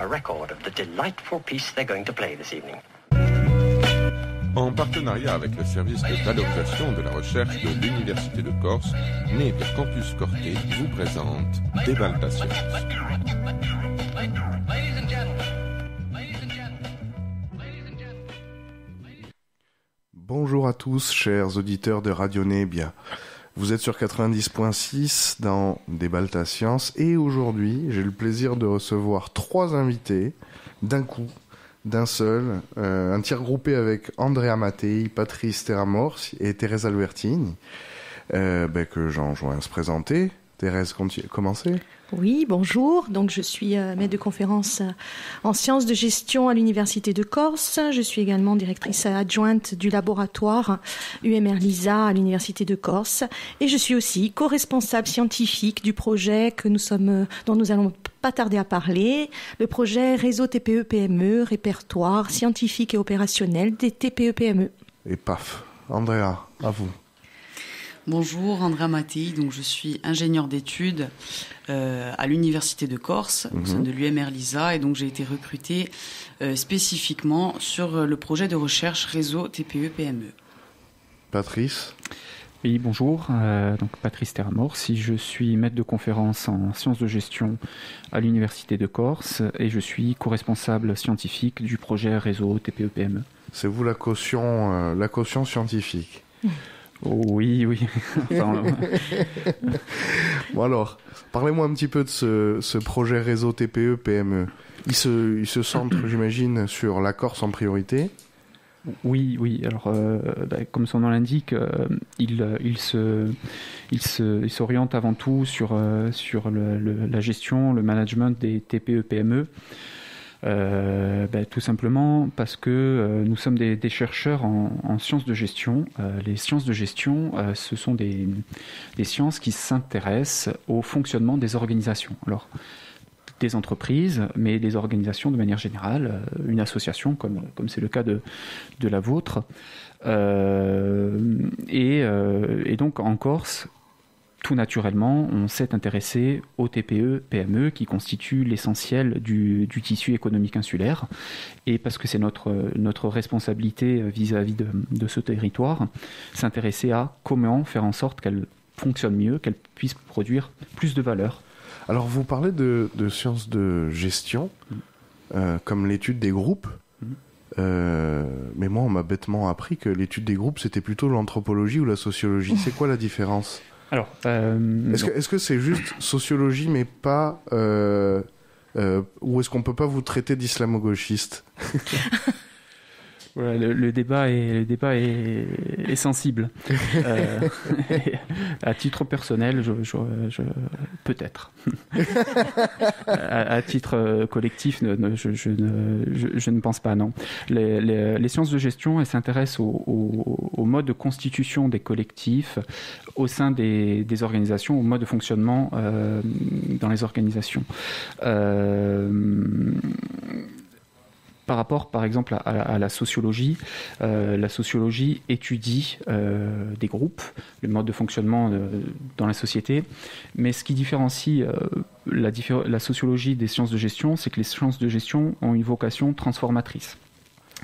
a record of the delightful piece they're going to play this evening. En partenariat avec le service de valorisation de la recherche de l'Université de Corse, Nevia Campus Corté vous présente Débalta Science. Bonjour à tous, chers auditeurs de Radio Nebbia. Vous êtes sur 90.6 dans Débalta Science et aujourd'hui, j'ai le plaisir de recevoir 3 invités d'un coup, d'un seul, un tir groupé avec Andrea Mattei, Patrice Teramorsi et Thérèse Albertini, que j'enjoins à se présenter. Thérèse, commencez. Oui, bonjour. Donc, je suis maître de conférence en sciences de gestion à l'Université de Corse. Je suis également directrice adjointe du laboratoire UMR LISA à l'Université de Corse. Et je suis aussi co-responsable scientifique du projet dont nous allons pas tarder à parler, le projet Réseau TPE-PME, répertoire scientifique et opérationnel des TPE-PME. Et paf, Andrea, à vous. Bonjour, Andrea Mattei, donc je suis ingénieur d'études à l'Université de Corse, au sein de l'UMR LISA, et donc j'ai été recrutée spécifiquement sur le projet de recherche Réseau TPE-PME. Patrice. Oui, bonjour, donc Patrice Teramorsi, je suis maître de conférence en sciences de gestion à l'Université de Corse et je suis co-responsable scientifique du projet Réseau TPE-PME. C'est vous la caution scientifique. Oui. Enfin, Bon alors, parlez-moi un petit peu de ce projet Réseau TPE-PME. Il se centre, j'imagine, sur la Corse en priorité. Oui. Alors, comme son nom l'indique, il s'oriente avant tout sur la gestion, le management des TPE-PME. Tout simplement parce que nous sommes des chercheurs en sciences de gestion. Les sciences de gestion, ce sont des sciences qui s'intéressent au fonctionnement des organisations. Alors, des entreprises, mais des organisations de manière générale, une association comme c'est le cas de la vôtre. Et donc en Corse, tout naturellement, on s'est intéressé aux TPE-PME qui constituent l'essentiel du tissu économique insulaire. Et parce que c'est notre responsabilité vis-à-vis de ce territoire, s'intéresser à comment faire en sorte qu'elle fonctionne mieux, qu'elle puisse produire plus de valeur. Alors vous parlez de sciences de gestion, comme l'étude des groupes. Mais moi, on m'a bêtement appris que l'étude des groupes, c'était plutôt l'anthropologie ou la sociologie. C'est quoi la différence ? Alors, est-ce que c'est juste sociologie, mais pas... ou est-ce qu'on peut pas vous traiter d'islamo-gauchiste ? Voilà, le débat est sensible. À titre personnel, je peut-être. à titre collectif, je ne pense pas, non. Les sciences de gestion, elles s'intéressent au mode de constitution des collectifs au sein des organisations, au mode de fonctionnement dans les organisations. Par rapport, par exemple, à la sociologie étudie des groupes, le mode de fonctionnement dans la société. Mais ce qui différencie la sociologie des sciences de gestion, c'est que les sciences de gestion ont une vocation transformatrice.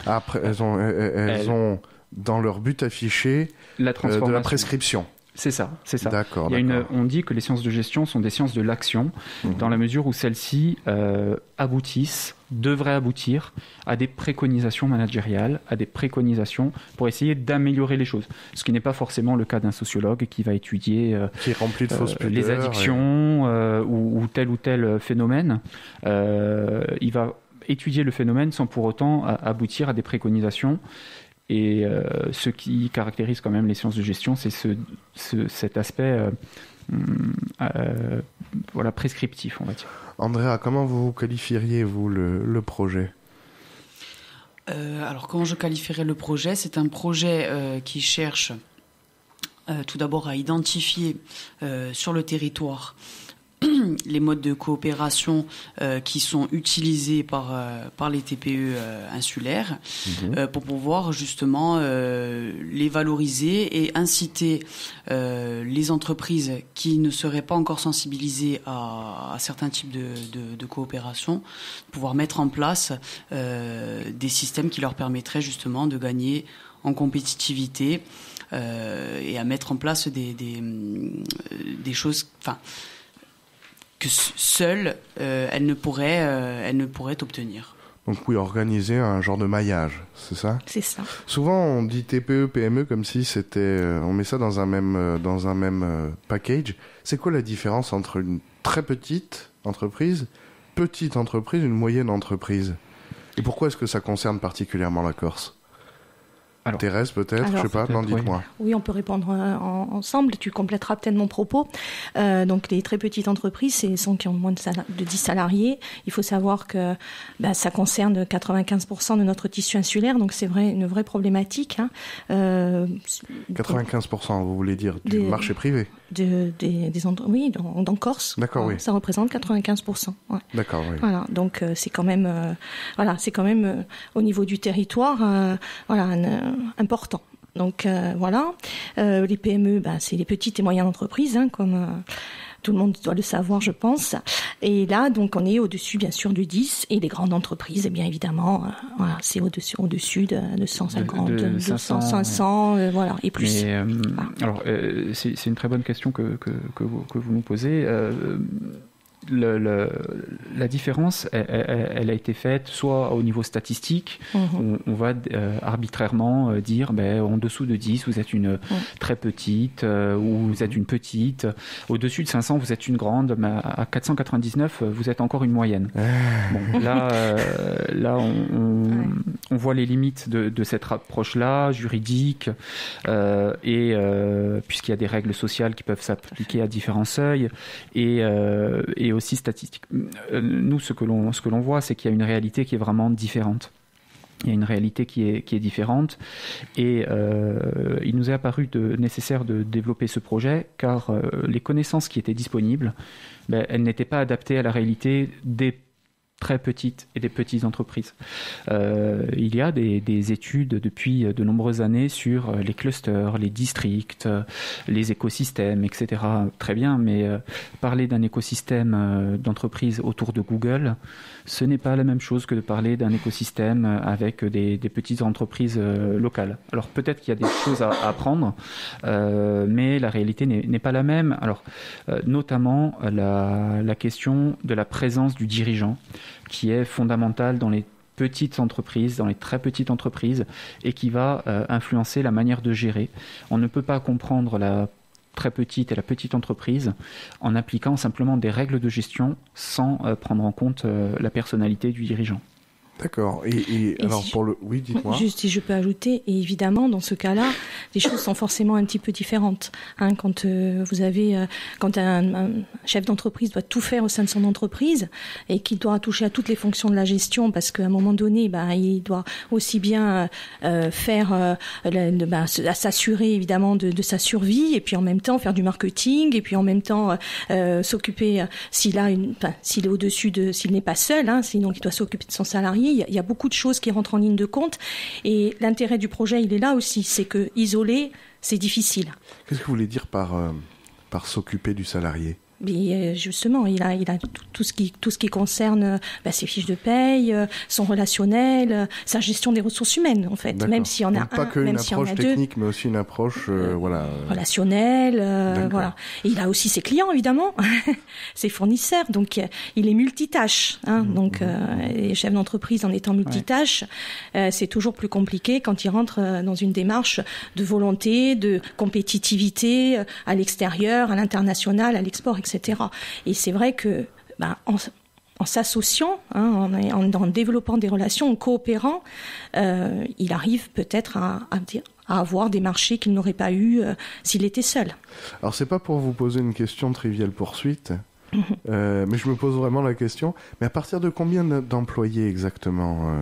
Après, elles ont dans leur but affiché de la prescription. C'est ça. D'accord. On dit que les sciences de gestion sont des sciences de l'action, dans la mesure où celles-ci devraient aboutir à des préconisations managériales, à des préconisations pour essayer d'améliorer les choses. Ce qui n'est pas forcément le cas d'un sociologue qui va étudier qui est rempli de fausses pudeurs, les addictions ou tel phénomène. Il va étudier le phénomène sans pour autant aboutir à des préconisations. Et ce qui caractérise quand même les sciences de gestion, c'est cet aspect prescriptif, on va dire. Andrea, comment vous qualifieriez, vous, le projet ? Alors, comment je qualifierais le projet ? C'est un projet qui cherche tout d'abord à identifier sur le territoire les modes de coopération qui sont utilisés par les TPE insulaires pour pouvoir justement les valoriser et inciter les entreprises qui ne seraient pas encore sensibilisées à certains types de coopération, pouvoir mettre en place des systèmes qui leur permettraient justement de gagner en compétitivité et à mettre en place des choses, que seules elles ne pourraient obtenir. Donc oui, organiser un genre de maillage, c'est ça ? C'est ça. Souvent, on dit TPE, PME comme si c'était, on met ça dans un même package. C'est quoi la différence entre une très petite entreprise, une moyenne entreprise ? Et pourquoi est-ce que ça concerne particulièrement la Corse ? Alors, Thérèse, peut-être, je sais pas, non, dites-moi. Oui, on peut répondre ensemble, tu compléteras peut-être mon propos. Donc, les très petites entreprises, c'est ceux qui ont moins de 10 salariés. Il faut savoir que ça concerne 95% de notre tissu insulaire, donc c'est une vraie problématique. 95%, vous voulez dire du marché privé ? Oui, dans Corse. D'accord, oui. Ça représente 95%. Ouais. D'accord, oui. Voilà, donc c'est quand même, au niveau du territoire, important. Donc les PME, c'est les petites et moyennes entreprises, comme tout le monde doit le savoir, je pense. Et là, donc, on est au-dessus, bien sûr, du 10. Et les grandes entreprises, bien évidemment, c'est au-dessus de 150, de 200, 500, et plus. Mais, alors, c'est une très bonne question que vous nous posez. La différence, elle a été faite soit au niveau statistique, on va arbitrairement dire en dessous de 10 vous êtes une très petite, ou vous êtes une petite, au-dessus de 500 vous êtes une grande, mais à 499 vous êtes encore une moyenne. Bon, là on voit les limites de cette approche-là, juridique, et puisqu'il y a des règles sociales qui peuvent s'appliquer à différents seuils, et aussi statistique. Nous, ce que l'on voit, c'est qu'il y a une réalité qui est vraiment différente. Il y a une réalité qui est différente, et il nous est apparu nécessaire de développer ce projet, car les connaissances qui étaient disponibles, elles n'étaient pas adaptées à la réalité des très petites et des petites entreprises. Il y a des études depuis de nombreuses années sur les clusters, les districts, les écosystèmes, etc. Très bien, mais parler d'un écosystème d'entreprise autour de Google, ce n'est pas la même chose que de parler d'un écosystème avec des petites entreprises locales. Alors peut-être qu'il y a des choses à apprendre, mais la réalité n'est pas la même. Alors notamment la question de la présence du dirigeant, qui est fondamentale dans les petites entreprises, dans les très petites entreprises, et qui va influencer la manière de gérer. On ne peut pas comprendre la très petite et la petite entreprise en appliquant simplement des règles de gestion sans prendre en compte la personnalité du dirigeant. D'accord. Et alors si oui, dites-moi. Juste si je peux ajouter, et évidemment dans ce cas-là, les choses sont forcément un petit peu différentes. Quand quand un chef d'entreprise doit tout faire au sein de son entreprise et qu'il doit toucher à toutes les fonctions de la gestion, parce qu'à un moment donné, il doit aussi bien s'assurer évidemment de sa survie, et puis en même temps faire du marketing, et puis en même temps s'occuper s'il est au-dessus s'il n'est pas seul, sinon il doit s'occuper de son salarié. Il y a beaucoup de choses qui rentrent en ligne de compte, et l'intérêt du projet, il est là aussi, c'est que isoler, c'est difficile. Qu'est-ce que vous voulez dire par s'occuper du salarié ? Mais justement, il a tout ce qui concerne ses fiches de paye, son relationnel, sa gestion des ressources humaines, en fait. D'accord. Même s'il y en a pas que une approche technique, mais aussi une approche relationnelle. Voilà. Et il a aussi ses clients, évidemment, ses fournisseurs. Donc il est multitâche. Donc les chefs d'entreprise, en étant multitâche, c'est toujours plus compliqué quand ils rentrent dans une démarche de volonté, de compétitivité à l'extérieur, à l'international, à l'export, etc. Et c'est vrai que en s'associant, en développant des relations, en coopérant, il arrive peut-être à avoir des marchés qu'il n'aurait pas eu s'il était seul. Alors c'est pas pour vous poser une question triviale poursuite, mais je me pose vraiment la question. Mais à partir de combien d'employés exactement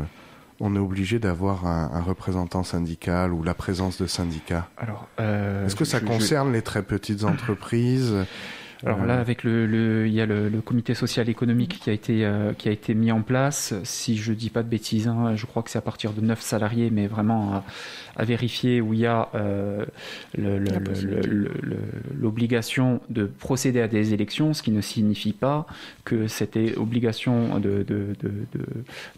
on est obligé d'avoir un représentant syndical ou la présence de syndicats ? Alors, est-ce que ça concerne les très petites entreprises ? Alors là, avec il y a le comité social économique qui a été mis en place. Si je dis pas de bêtises, je crois que c'est à partir de 9 salariés, mais vraiment à vérifier, où il y a l'obligation de procéder à des élections, ce qui ne signifie pas que cette obligation de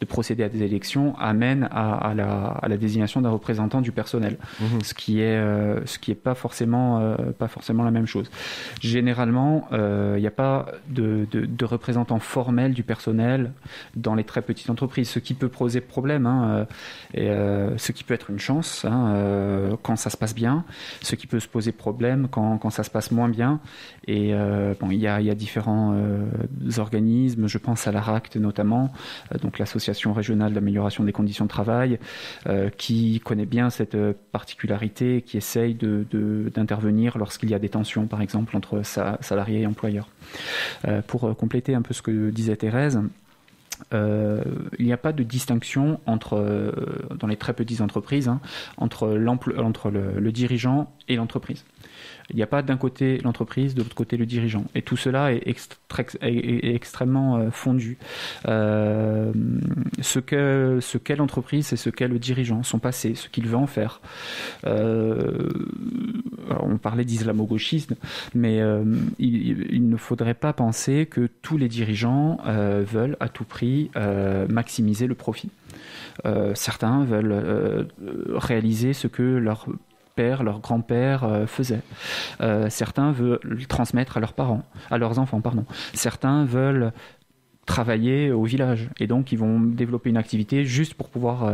procéder à des élections amène à la désignation d'un représentant du personnel, ce qui est pas forcément la même chose. Généralement, il n'y a pas de représentant formel du personnel dans les très petites entreprises, ce qui peut poser problème, ce qui peut être une chance quand ça se passe bien, ce qui peut se poser problème quand ça se passe moins bien. Et il y a différents organismes, je pense à l'ARACT notamment, donc l'association régionale d'amélioration des conditions de travail, qui connaît bien cette particularité, qui essaye d'intervenir lorsqu'il y a des tensions, par exemple, entre salariés et employeurs. Pour compléter un peu ce que disait Thérèse, il n'y a pas de distinction dans les très petites entreprises, entre le dirigeant et l'entreprise. Il n'y a pas d'un côté l'entreprise, de l'autre côté le dirigeant. Et tout cela est extrêmement fondu. Ce qu'est l'entreprise, c'est ce qu'est le dirigeant, son passé, ce qu'il veut en faire. Alors on parlait d'islamo-gauchisme, mais il ne faudrait pas penser que tous les dirigeants veulent à tout prix maximiser le profit. Certains veulent réaliser ce que leur grand-père faisait. Certains veulent le transmettre à leurs enfants. Certains veulent travailler au village et donc ils vont développer une activité juste pour pouvoir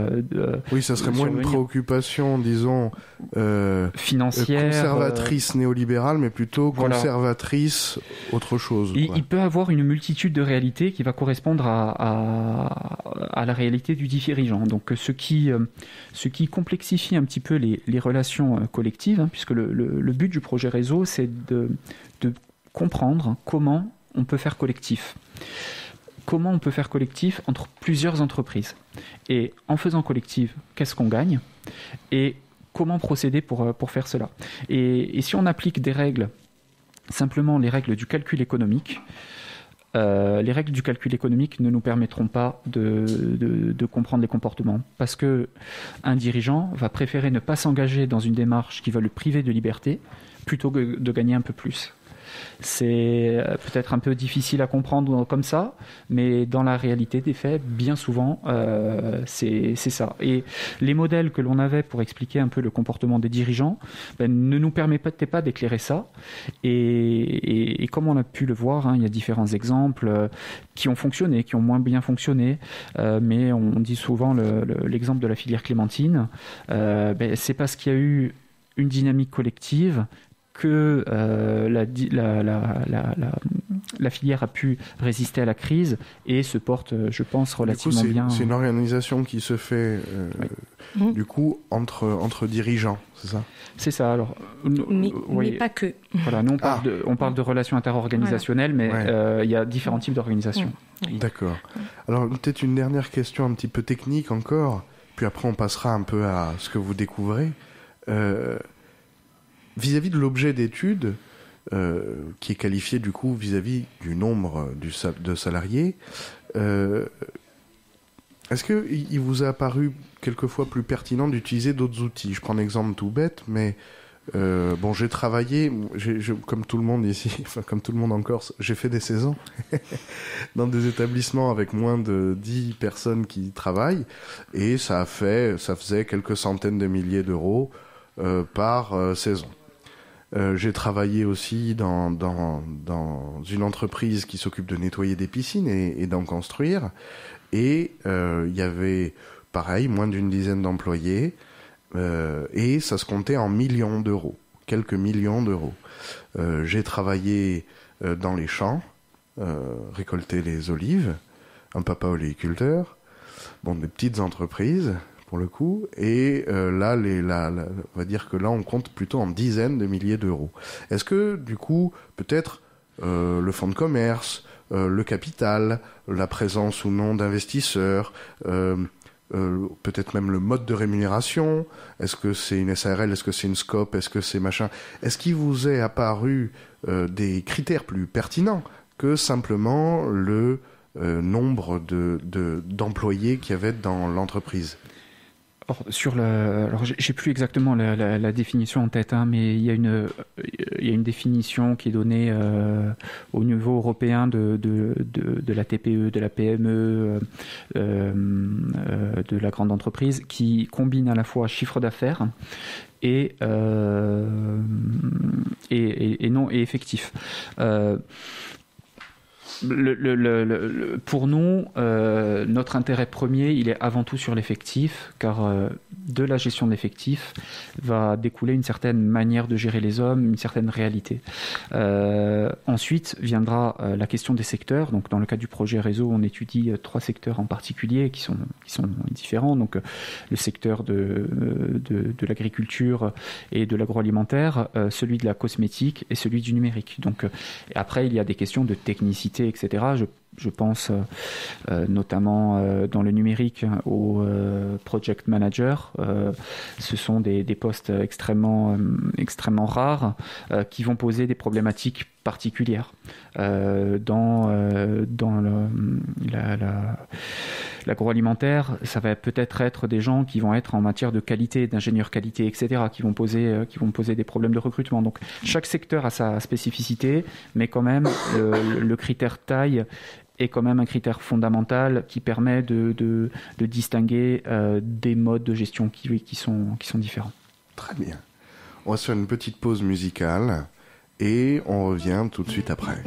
oui, ça serait moins une préoccupation, disons, financière, conservatrice néolibérale, mais plutôt conservatrice autre chose. Il peut avoir une multitude de réalités qui va correspondre à la réalité du dirigeant. Donc ce qui complexifie un petit peu les relations collectives, puisque le but du projet réseau, c'est de comprendre comment on peut faire collectif. Comment on peut faire collectif entre plusieurs entreprises. Et en faisant collectif, qu'est-ce qu'on gagne ? Et comment procéder pour faire cela ? Et si on applique des règles, simplement les règles du calcul économique, les règles du calcul économique ne nous permettront pas de comprendre les comportements. Parce qu'un dirigeant va préférer ne pas s'engager dans une démarche qui va le priver de liberté plutôt que de gagner un peu plus. C'est peut-être un peu difficile à comprendre comme ça, mais dans la réalité des faits, bien souvent, c'est ça. Et les modèles que l'on avait pour expliquer un peu le comportement des dirigeants ne nous permettaient pas d'éclairer ça. Et comme on a pu le voir, il y a différents exemples qui ont fonctionné, qui ont moins bien fonctionné, mais on dit souvent l'exemple de la filière clémentine. C'est parce qu'il y a eu une dynamique collective que la filière a pu résister à la crise et se porte, je pense, relativement bien. C'est une organisation qui se fait du coup entre dirigeants, c'est ça ? C'est ça. Alors, mais pas que. Voilà, nous on parle de relations interorganisationnelles, mais il y a différents types d'organisations. D'accord. Alors peut-être une dernière question un petit peu technique encore, puis après on passera un peu à ce que vous découvrez. Vis-à-vis de l'objet d'étude, qui est qualifié du coup vis-à-vis du nombre de salariés, est-ce qu'il vous a apparu quelquefois plus pertinent d'utiliser d'autres outils ? Je prends un exemple tout bête, mais j'ai travaillé, comme tout le monde ici, enfin comme tout le monde en Corse, j'ai fait des saisons dans des établissements avec moins de 10 personnes qui travaillent, et ça faisait quelques centaines de milliers d'euros par saison. J'ai travaillé aussi dans une entreprise qui s'occupe de nettoyer des piscines et d'en construire. Et il y avait, pareil, moins d'une dizaine d'employés. Et ça se comptait en millions d'euros, quelques millions d'euros. J'ai travaillé dans les champs, récolter les olives, un papa oléiculteur, des petites entreprises pour le coup, et là, on va dire que là, on compte plutôt en dizaines de milliers d'euros. Est-ce que, du coup, peut-être le fonds de commerce, le capital, la présence ou non d'investisseurs, peut-être même le mode de rémunération? Est-ce que c'est une SARL? Est-ce que c'est une SCOP? Est-ce que c'est machin? Est-ce qu'il vous est apparu des critères plus pertinents que simplement le nombre d'employés qu'il y avait dans l'entreprise? Alors, j'ai plus exactement la définition en tête, hein, mais il y a une définition qui est donnée au niveau européen de la TPE, de la PME, de la grande entreprise, qui combine à la fois chiffre d'affaires et effectif. Pour nous, notre intérêt premier, il est avant tout sur l'effectif, car de la gestion de l'effectif va découler une certaine manière de gérer les hommes, une certaine réalité. Ensuite viendra la question des secteurs. Donc, dans le cadre du projet réseau, on étudie 3 secteurs en particulier qui sont différents. Donc, le secteur de l'agriculture et de l'agroalimentaire, celui de la cosmétique et celui du numérique. Donc, après, il y a des questions de technicité, etc. Je pense notamment dans le numérique au project manager. Ce sont des postes extrêmement rares qui vont poser des problématiques particulières. Dans l'agroalimentaire, ça va peut-être être des gens qui vont être en matière de qualité, d'ingénieur qualité, etc., qui vont poser des problèmes de recrutement. Donc chaque secteur a sa spécificité, mais quand même le critère taille est quand même un critère fondamental qui permet de distinguer des modes de gestion qui sont différents. Très bien. On va se faire une petite pause musicale et on revient tout de suite après.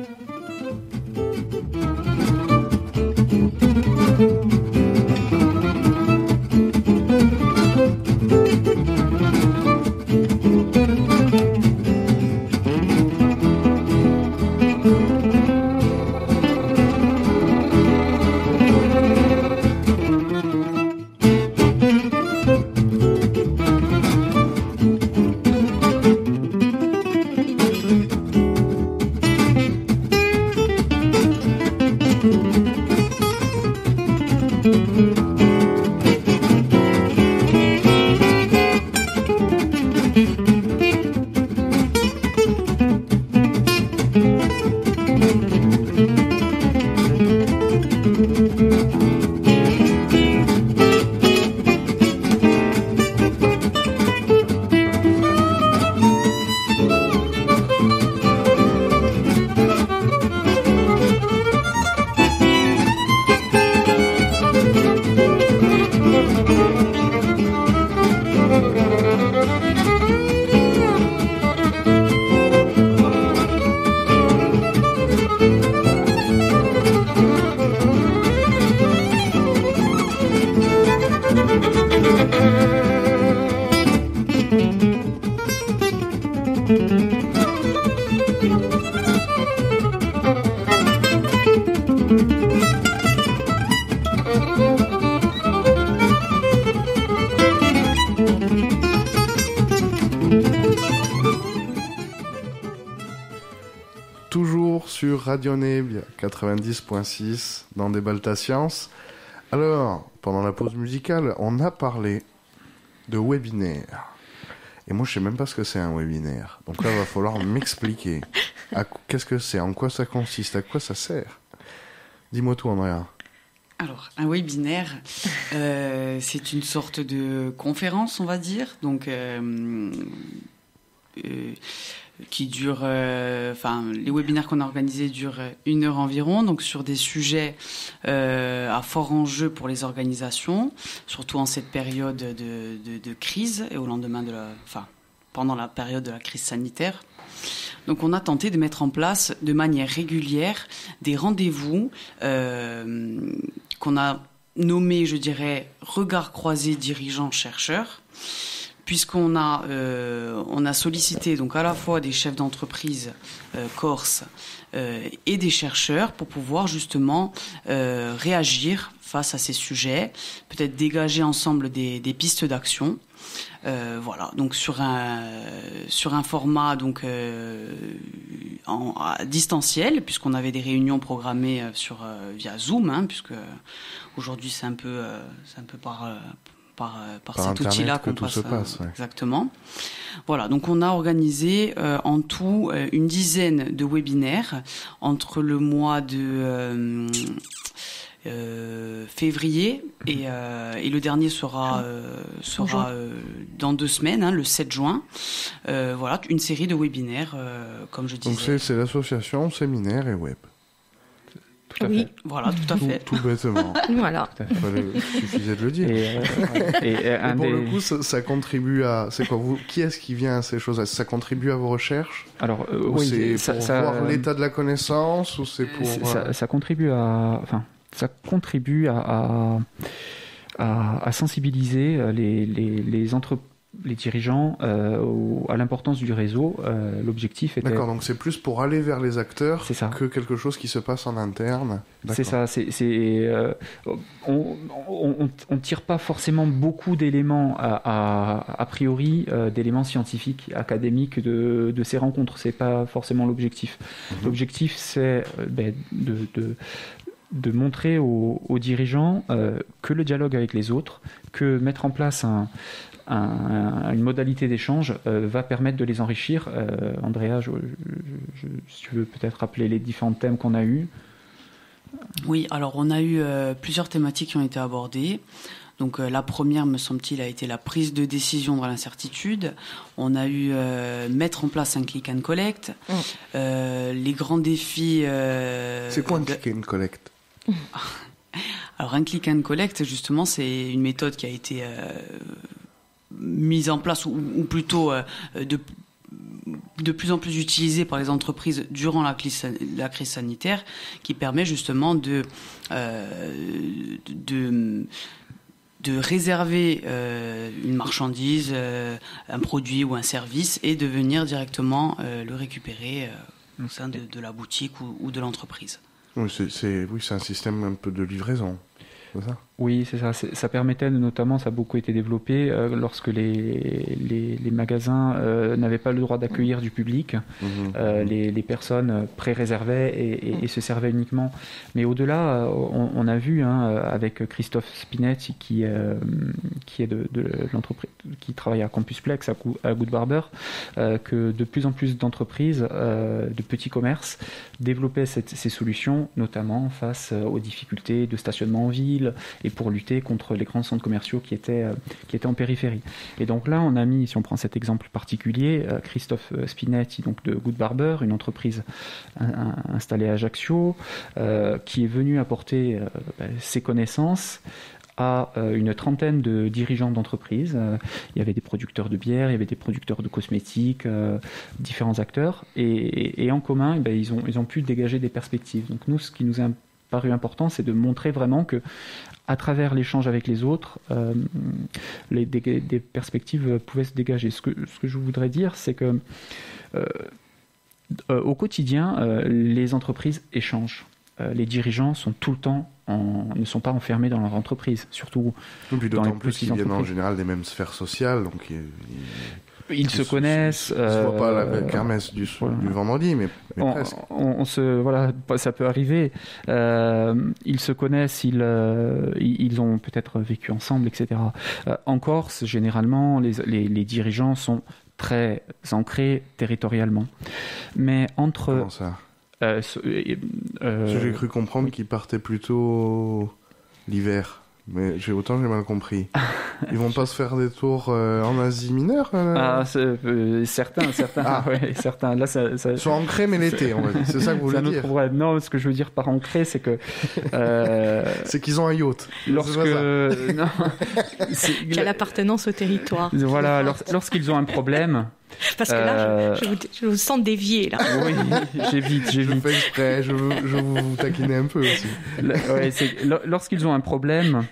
Sur Radio Neb 90.6 dans Débalta Science. Alors, pendant la pause musicale, on a parlé de webinaire. Et moi, je sais même pas ce que c'est un webinaire. Donc là, il va falloir m'expliquer. Qu'est-ce que c'est? En quoi ça consiste? À quoi ça sert? Dis-moi tout, Andrea. Alors, un webinaire, c'est une sorte de conférence, on va dire. Donc, qui dure, les webinaires qu'on a organisés durent 1 heure environ, donc sur des sujets à fort enjeu pour les organisations, surtout en cette période de crise et au lendemain pendant la période de la crise sanitaire. Donc on a tenté de mettre en place de manière régulière des rendez-vous qu'on a nommés, je dirais, regards croisés dirigeants-chercheurs, puisqu'on a sollicité donc à la fois des chefs d'entreprise corse et des chercheurs pour pouvoir justement réagir face à ces sujets, peut-être dégager ensemble des pistes d'action. Voilà, donc sur un format donc à distanciel, puisqu'on avait des réunions programmées via Zoom, hein, puisque aujourd'hui c'est un peu par cet outil-là qu'on tout se passe. Ouais. Exactement. Voilà, donc on a organisé en tout une dizaine de webinaires entre le mois de février et le dernier sera dans 2 semaines, hein, le 7 juin. Voilà, une série de webinaires, comme je disais. Donc c'est l'association Séminaire et Web. Tout à fait. Voilà, tout à fait. Tout bêtement. Voilà. Il suffisait de le dire. Et pour le coup, ça contribue à... C'est quoi, qui est-ce qui vient à ces choses-là? Ça contribue à vos recherches? Alors, oui, c'est pour voir l'état de la connaissance, ou c'est pour... Ça contribue à... Enfin, ça contribue à sensibiliser les dirigeants à l'importance du réseau. L'objectif était... D'accord, donc c'est plus pour aller vers les acteurs que quelque chose qui se passe en interne. C'est ça. On tire pas forcément beaucoup d'éléments a priori, d'éléments scientifiques, académiques de ces rencontres. C'est pas forcément l'objectif. L'objectif, c'est de montrer aux dirigeants que le dialogue avec les autres, que mettre en place une modalité d'échange va permettre de les enrichir. Andrea, si tu veux peut-être rappeler les différents thèmes qu'on a eus. Oui, alors on a eu plusieurs thématiques qui ont été abordées. Donc la première, me semble-t-il, a été la prise de décision dans l'incertitude. On a eu mettre en place un click and collect. Les grands défis... C'est quoi un click and collect? Alors un click and collect, justement, c'est une méthode qui a été mise en place, ou plutôt de plus en plus utilisée par les entreprises durant la crise sanitaire, qui permet justement de réserver une marchandise, un produit ou un service, et de venir directement le récupérer au sein de la boutique ou de l'entreprise. Oui, c'est un système un peu de livraison, c'est ça? Oui, c'est ça. Ça permettait notamment, ça a beaucoup été développé lorsque les magasins n'avaient pas le droit d'accueillir du public. Les personnes pré-réservaient et se servaient uniquement. Mais au-delà, on a vu avec Christophe Spinetti qui est de l'entreprise, qui travaille à Campusplex à Good Barber, que de plus en plus d'entreprises, de petits commerces, développaient ces solutions, notamment face aux difficultés de stationnement en ville et pour lutter contre les grands centres commerciaux qui étaient en périphérie. Et donc là, on a mis, si on prend cet exemple particulier, Christophe Spinetti, donc de Good Barber, une entreprise installée à Ajaccio, qui est venu apporter ses connaissances à une trentaine de dirigeants d'entreprises. Il y avait des producteurs de bière, il y avait des producteurs de cosmétiques, différents acteurs, et en commun, ils ont pu dégager des perspectives. Donc nous, ce qui nous a paru important, c'est de montrer vraiment que, à travers l'échange avec les autres, des perspectives pouvaient se dégager. Ce que je voudrais dire, c'est que au quotidien, les entreprises échangent. Les dirigeants sont tout le temps ne sont pas enfermés dans leur entreprise, surtout dans les petites entreprises. Ils viennent en général des mêmes sphères sociales, donc ils se connaissent. Ils ne se voient pas la kermesse du vendredi, mais presque. Voilà, ça peut arriver. Ils se connaissent, ils ont peut-être vécu ensemble, etc. En Corse, généralement, les dirigeants sont très ancrés territorialement. Mais entre... Comment ça? J'ai cru comprendre qu'ils partaient plutôt l'hiver. Mais j'ai mal compris. Ils vont pas se faire des tours en Asie mineure certains. Ouais, certains. Là, ils sont ancrés, mais l'été, on va dire. C'est ça que vous voulez dire? Non, ce que je veux dire par ancré, c'est que... c'est qu'ils ont un yacht. Qu'il y a l'appartenance au territoire. Voilà, lorsqu'ils ont un problème... Parce que là, je vous sens dévier, là. Oui, j'évite. Je fais exprès, je veux vous taquiner un peu aussi. Lorsqu'ils ont un problème,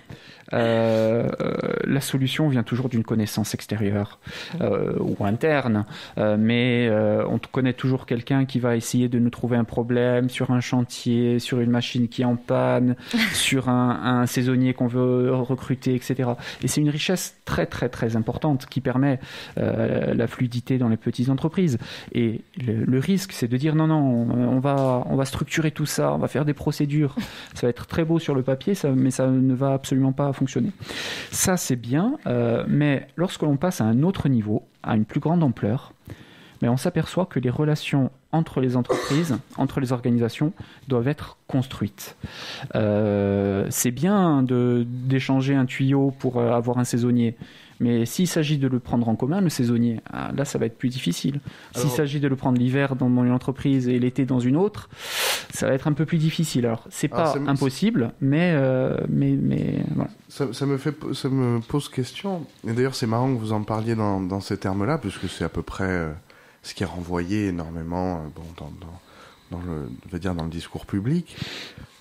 la solution vient toujours d'une connaissance extérieure ou interne, mais on connaît toujours quelqu'un qui va essayer de nous trouver un problème sur un chantier, sur une machine qui est en panne, sur un saisonnier qu'on veut recruter, etc. Et c'est une richesse très très très importante qui permet la fluidité dans les petites entreprises. Et le risque, c'est de dire non, on va structurer tout ça, on va faire des procédures. Ça va être très beau sur le papier, mais ça ne va absolument pas fonctionner. Ça, c'est bien, mais lorsque l'on passe à un autre niveau, à une plus grande ampleur, mais on s'aperçoit que les relations entre les entreprises, entre les organisations, doivent être construites. C'est bien d'échanger un tuyau pour avoir un saisonnier, mais s'il s'agit de le prendre en commun, le saisonnier, là, ça va être plus difficile. S'il s'agit de le prendre l'hiver dans une entreprise et l'été dans une autre, ça va être un peu plus difficile. Alors, c'est pas impossible, mais voilà. Ça me pose question. Et d'ailleurs, c'est marrant que vous en parliez dans ces termes-là, puisque c'est à peu près ce qui est renvoyé énormément dans le discours public.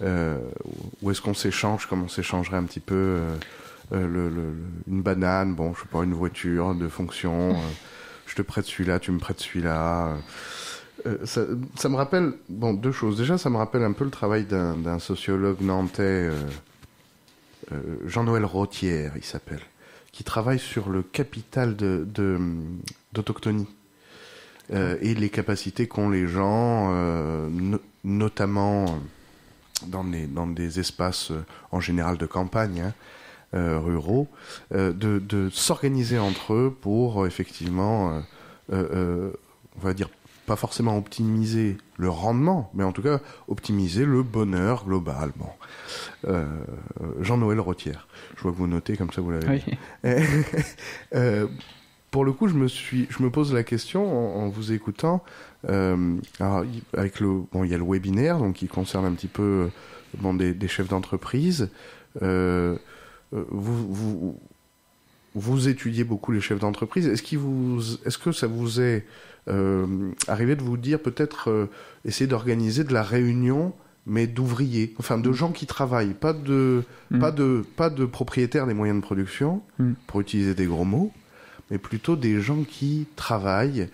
Où est-ce qu'on s'échange, comme on s'échangerait un petit peu une banane, je sais pas, une voiture de fonction, je te prête celui-là, tu me prêtes celui-là. Ça me rappelle deux choses. Déjà, ça me rappelle un peu le travail d'un sociologue nantais, Jean-Noël Rothière, il s'appelle, qui travaille sur le capital d'autochtonie et les capacités qu'ont les gens, notamment dans des espaces en général de campagne, ruraux, de s'organiser entre eux pour effectivement, on va dire, pas forcément optimiser le rendement, mais en tout cas optimiser le bonheur global. Jean-Noël Rothière, je vois que vous notez, comme ça vous l'avez. Oui. Pour le coup, je me pose la question en vous écoutant. Alors, il y a le webinaire, donc qui concerne un petit peu des chefs d'entreprise. Vous étudiez beaucoup les chefs d'entreprise. Est-ce que ça vous est arrivé de vous dire peut-être essayer d'organiser de la réunion, mais d'ouvriers, enfin de gens qui travaillent, pas de propriétaires des moyens de production, pour utiliser des gros mots, mais plutôt des gens qui travaillent,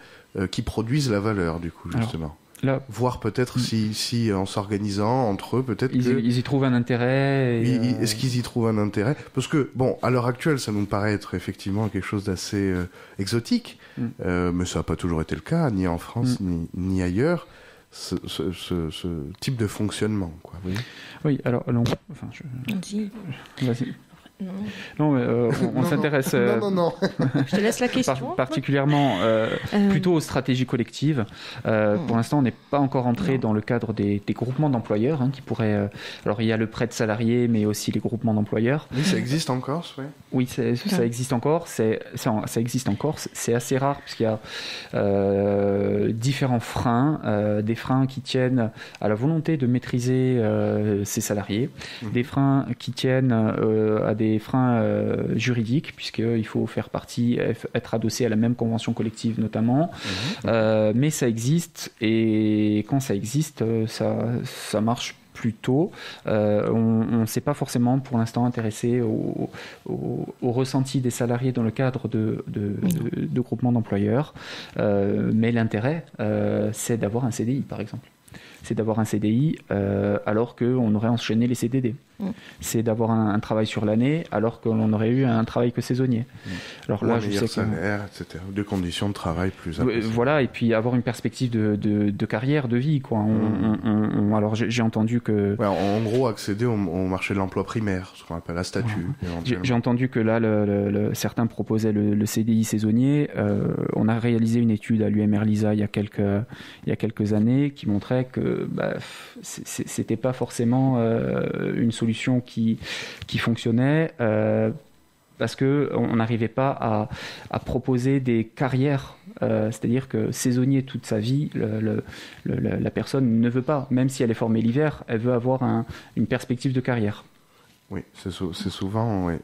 qui produisent la valeur, du coup, justement. Là, voir peut-être si en s'organisant entre eux, peut-être ils y trouvent un intérêt. Est-ce qu'ils y trouvent un intérêt ? Parce que, à l'heure actuelle, ça nous paraît être effectivement quelque chose d'assez exotique, mais ça n'a pas toujours été le cas, ni en France, ni ailleurs, ce type de fonctionnement, quoi. Oui, alors, Vas-y. Non, mais on s'intéresse. Non. Je te laisse la question. Particulièrement plutôt aux stratégies collectives. Pour l'instant, on n'est pas encore entré dans le cadre des groupements d'employeurs qui pourraient. Alors, il y a le prêt de salariés, mais aussi les groupements d'employeurs. Oui, ça existe en Corse, oui. Oui, ça existe encore. Ça existe en Corse. C'est assez rare puisqu'il y a différents freins, des freins qui tiennent à la volonté de maîtriser ses salariés, des freins qui tiennent à des freins juridiques, puisqu'il faut faire partie, être adossé à la même convention collective notamment. Mais ça existe, et quand ça existe, ça marche plutôt. On ne s'est pas forcément pour l'instant intéressé au ressenti des salariés dans le cadre de groupements d'employeurs. Mais l'intérêt, c'est d'avoir un CDI, par exemple. C'est d'avoir un CDI alors qu'on aurait enchaîné les CDD. C'est d'avoir un travail sur l'année alors qu'on aurait eu un travail que saisonnier. Alors là, je sais salaire, etc. De conditions de travail plus impossibles. Voilà, et puis avoir une perspective de carrière, de vie, quoi. Alors j'ai entendu que... Ouais, en gros, accéder au marché de l'emploi primaire, ce qu'on appelle la statut. J'ai entendu que là, certains proposaient le CDI saisonnier. On a réalisé une étude à l'UMR LISA il y a quelques années qui montrait que c'était pas forcément une solution qui fonctionnait parce qu'on n'arrivait pas à proposer des carrières, c'est-à-dire que saisonnier toute sa vie, la personne ne veut pas, même si elle est formée l'hiver, elle veut avoir une perspective de carrière. Oui, c'est souvent, oui.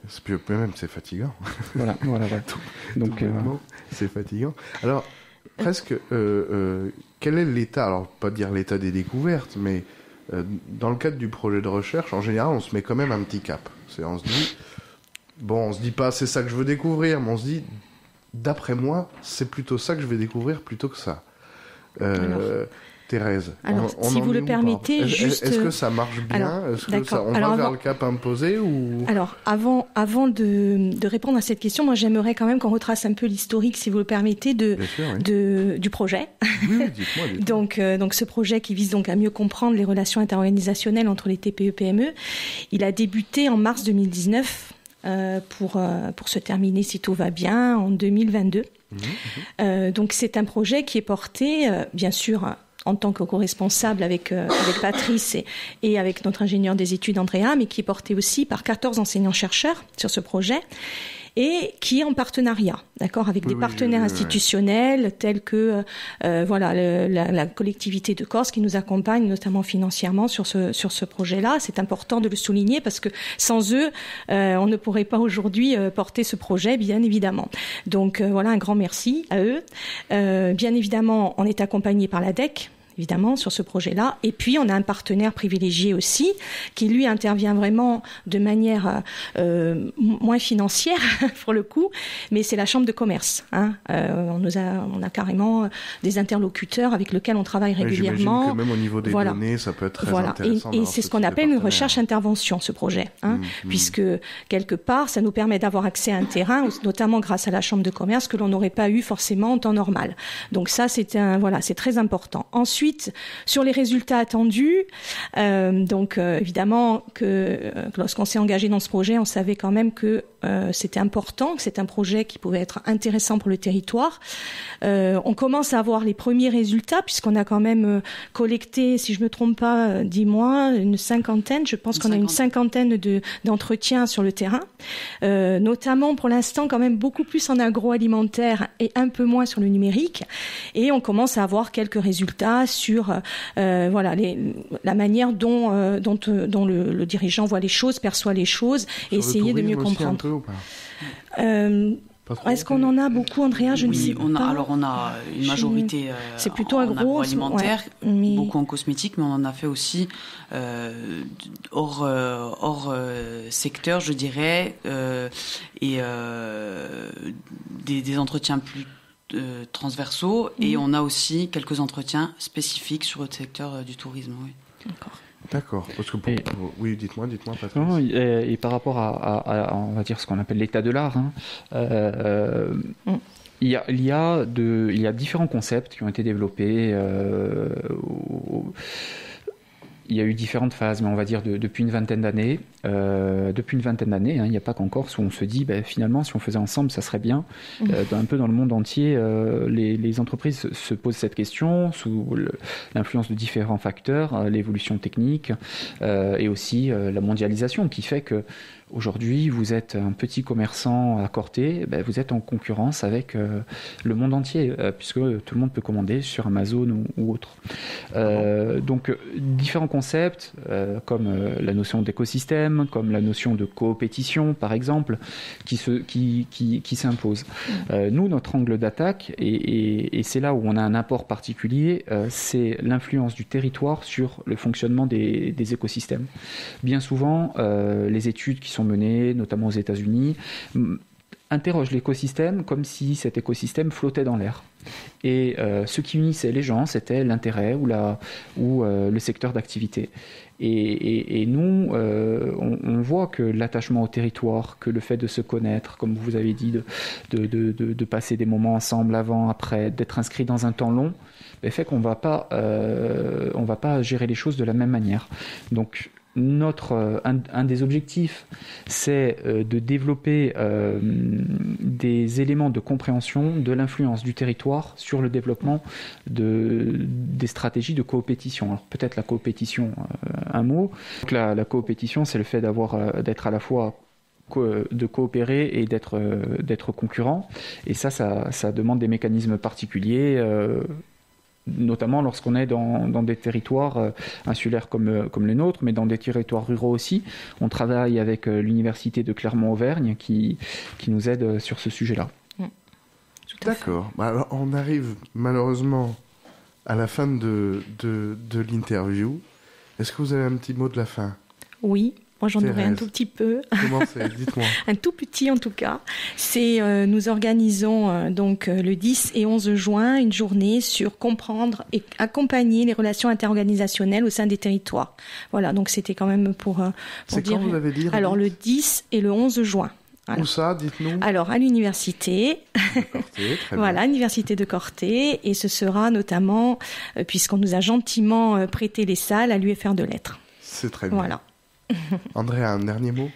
Même c'est fatigant. Voilà. Donc, c'est fatigant. Alors, presque, quel est l'état, alors pas dire l'état des découvertes, mais dans le cadre du projet de recherche, en général, on se met quand même un petit cap. On se dit, bon, on se dit pas c'est ça que je veux découvrir, mais on se dit, d'après moi, c'est plutôt ça que je vais découvrir plutôt que ça. Thérèse, si vous le permettez, est-ce que ça marche bien? Est-ce que on va vers le cap imposé ou... Alors, avant de répondre à cette question, moi j'aimerais quand même qu'on retrace un peu l'historique, si vous le permettez, du projet. Oui, dites-moi. Donc ce projet qui vise donc à mieux comprendre les relations interorganisationnelles entre les TPE-PME, il a débuté en mars 2019 pour se terminer, si tout va bien, en 2022. Donc c'est un projet qui est porté, bien sûr, en tant que co-responsable avec Patrice et avec notre ingénieur des études Andrea, mais qui est porté aussi par 14 enseignants-chercheurs sur ce projet et qui est en partenariat, d'accord, avec des partenaires institutionnels tels que la collectivité de Corse qui nous accompagne notamment financièrement sur ce projet-là. C'est important de le souligner parce que sans eux, on ne pourrait pas aujourd'hui porter ce projet, bien évidemment. Donc un grand merci à eux. Bien évidemment, on est accompagné par l'ADEC, évidemment, sur ce projet-là. Et puis, on a un partenaire privilégié aussi, qui, lui, intervient vraiment de manière moins financière, pour le coup, mais c'est la Chambre de commerce. On a carrément des interlocuteurs avec lesquels on travaille régulièrement. J'imagine que même au niveau des données, ça peut être très intéressant. Et c'est ce qu'on appelle une recherche-intervention, ce projet, puisque, quelque part, ça nous permet d'avoir accès à un terrain, notamment grâce à la Chambre de commerce, que l'on n'aurait pas eu forcément en temps normal. Donc ça, c'est très important. Ensuite, sur les résultats attendus, évidemment que lorsqu'on s'est engagé dans ce projet, on savait quand même que c'était important, que c'est un projet qui pouvait être intéressant pour le territoire. On commence à avoir les premiers résultats puisqu'on a quand même collecté, si je me trompe pas, dis-moi, une cinquantaine d'entretiens sur le terrain, notamment pour l'instant quand même beaucoup plus en agroalimentaire et un peu moins sur le numérique. Et on commence à avoir quelques résultats sur la manière dont le dirigeant voit les choses, perçoit les choses et essayer de mieux comprendre. Est-ce qu'on en a beaucoup, Andrea? Je ne sais pas. Alors on a une majorité c'est plutôt en agroalimentaire, beaucoup en cosmétique, mais on en a fait aussi hors secteur, je dirais, et des entretiens plus transversaux, et on a aussi quelques entretiens spécifiques sur le secteur du tourisme. Oui. D'accord. Parce que oui, dites-moi, Patrice. Non, et par rapport à on va dire ce qu'on appelle l'état de l'art, il y a différents concepts qui ont été développés. Il y a eu différentes phases, mais on va dire depuis une vingtaine d'années. Il n'y a pas qu'en Corse où on se dit, finalement, si on faisait ensemble, ça serait bien. Un peu dans le monde entier, les entreprises se posent cette question sous l'influence de différents facteurs, l'évolution technique et aussi la mondialisation qui fait que aujourd'hui, vous êtes un petit commerçant à Corté, vous êtes en concurrence avec le monde entier, puisque tout le monde peut commander sur Amazon ou autre. Donc, différents concepts, comme la notion d'écosystème, comme la notion de coopétition, par exemple, qui s'imposent. Nous, notre angle d'attaque, et c'est là où on a un apport particulier, c'est l'influence du territoire sur le fonctionnement des écosystèmes. Bien souvent, les études qui sont menées, notamment aux États-Unis, interrogent l'écosystème comme si cet écosystème flottait dans l'air. Et ce qui unissait les gens, c'était l'intérêt ou le secteur d'activité. Et nous, on voit que l'attachement au territoire, que le fait de se connaître, comme vous avez dit, de passer des moments ensemble avant, après, d'être inscrit dans un temps long, fait qu'on va pas gérer les choses de la même manière. Donc, un des objectifs, c'est de développer des éléments de compréhension de l'influence du territoire sur le développement des stratégies de coopétition. Alors peut-être la coopétition, un mot. Donc la coopétition, c'est le fait d'être à la fois de coopérer et d'être concurrent. Et ça demande des mécanismes particuliers, notamment lorsqu'on est dans des territoires insulaires comme les nôtres, mais dans des territoires ruraux aussi. On travaille avec l'université de Clermont-Auvergne qui nous aide sur ce sujet-là. D'accord. Alors, on arrive malheureusement à la fin de l'interview. Est-ce que vous avez un petit mot de la fin ? Oui. Moi, j'en aurais un Thérèse. tout petit peu. Comment c'est? Dites-moi. Un tout petit en tout cas. C'est nous organisons donc le 10 et 11 juin une journée sur comprendre et accompagner les relations interorganisationnelles au sein des territoires. Voilà, donc c'était quand même pour C'est dire. quand vous l'avez dit? Alors le 10 et le 11 juin. Voilà. Où ça? Dites-nous. Alors à l'université, Corté, très voilà, l'université de Corté, et ce sera notamment, puisqu'on nous a gentiment prêté les salles, à l'UFR de Lettres. C'est très bien. Voilà. André, un dernier mot?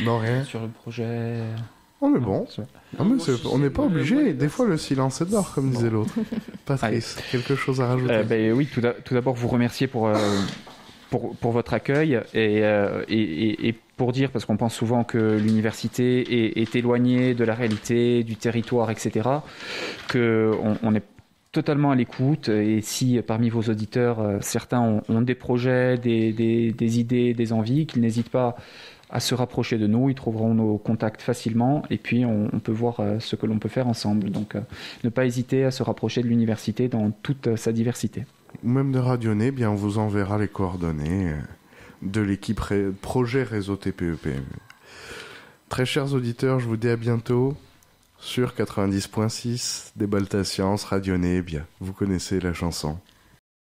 Non, rien. Sur le projet... On est bon. Ça- Non, mais on n'est pas obligé. Des fois, le silence est d'or, comme disait l'autre. Patrice, quelque chose à rajouter? Oui, tout d'abord, vous remercier pour votre accueil et pour dire, parce qu'on pense souvent que l'université est éloignée de la réalité, du territoire, etc., qu'on est totalement à l'écoute. Et si parmi vos auditeurs, certains ont des projets, des idées, des envies, qu'ils n'hésitent pas à se rapprocher de nous, ils trouveront nos contacts facilement et puis on peut voir ce que l'on peut faire ensemble. Donc ne pas hésiter à se rapprocher de l'université dans toute sa diversité. Ou même de Radioné, bien on vous enverra les coordonnées de l'équipe projet réseau TPE-PME. Très chers auditeurs, je vous dis à bientôt sur 90.6 des Baltas Sciences, Radioné, bien vous connaissez la chanson.